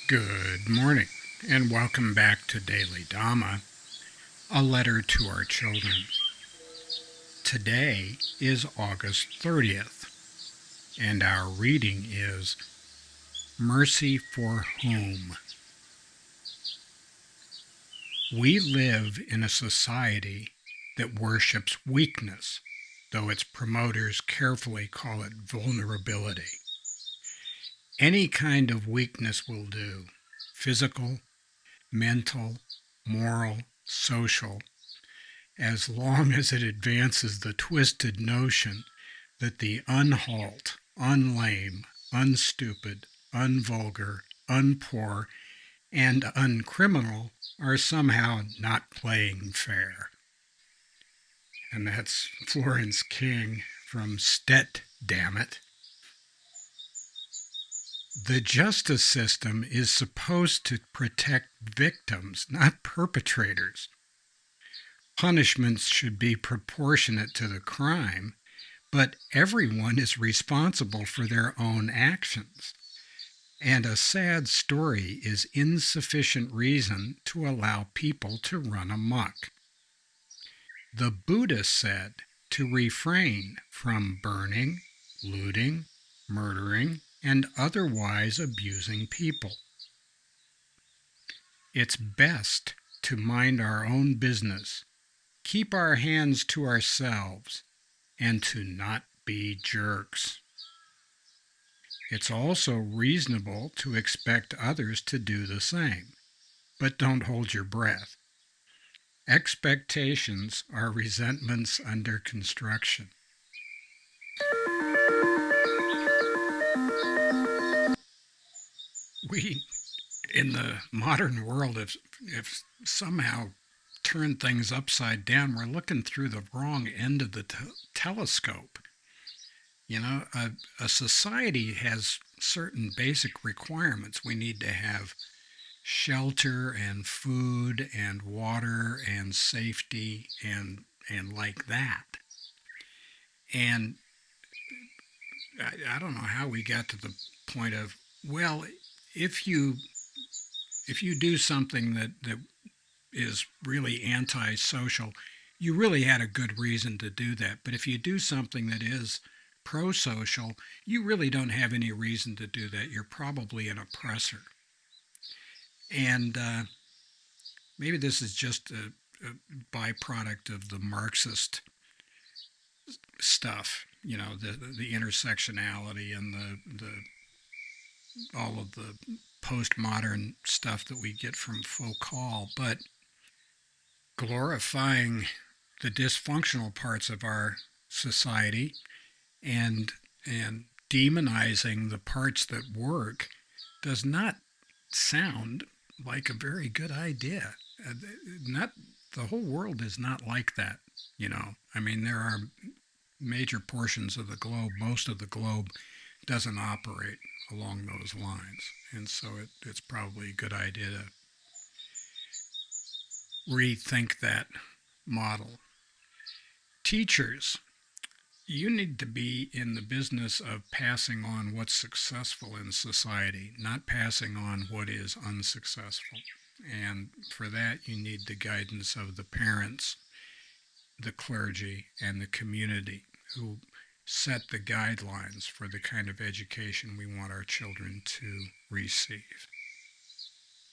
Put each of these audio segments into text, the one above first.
Good morning, and welcome back to Daily Dhamma, a letter to our children. Today is August 30th, and our reading is Mercy for Whom? We live in a society that worships weakness, though its promoters carefully call it vulnerability. Any kind of weakness will do, physical, mental, moral, social, as long as it advances the twisted notion that the unhalt, unlame, unstupid, unvulgar, unpoor, and uncriminal are somehow not playing fair. And that's Florence King from Stet, Damnit. The justice system is supposed to protect victims, not perpetrators. Punishments should be proportionate to the crime, but everyone is responsible for their own actions. And a sad story is insufficient reason to allow people to run amok. The Buddha said to refrain from burning, looting, murdering, and otherwise abusing people. It's best to mind our own business, keep our hands to ourselves, and to not be jerks. It's also reasonable to expect others to do the same, but don't hold your breath. Expectations are resentments under construction. We, in the modern world, have somehow turned things upside down. We're looking through the wrong end of the telescope. You know, a society has certain basic requirements. We need to have shelter and food and water and safety and like that. And I don't know how we got to the point of, well, if you do something that is really antisocial, you really had a good reason to do that. But if you do something that is pro-social, you really don't have any reason to do that. You're probably an oppressor. And maybe this is just a byproduct of the Marxist stuff, you know, the intersectionality and the all of the postmodern stuff that we get from Foucault, but glorifying the dysfunctional parts of our society and demonizing the parts that work does not sound like a very good idea. Not the whole world is not like that, you know. I mean, there are major portions of the globe, most of the globe doesn't operate along those lines. And so it's probably a good idea to rethink that model. Teachers, you need to be in the business of passing on what's successful in society, not passing on what is unsuccessful. And for that, you need the guidance of the parents, the clergy, and the community who set the guidelines for the kind of education we want our children to receive.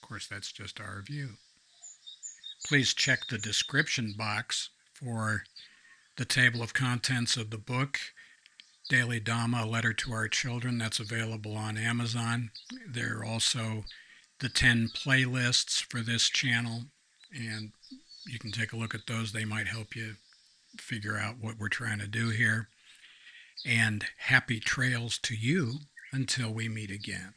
Of course, that's just our view. Please check the description box for the table of contents of the book, Daily Dhamma, A Letter to Our Children. That's available on Amazon. There are also the 10 playlists for this channel, and you can take a look at those. They might help you figure out what we're trying to do here. And happy trails to you until we meet again.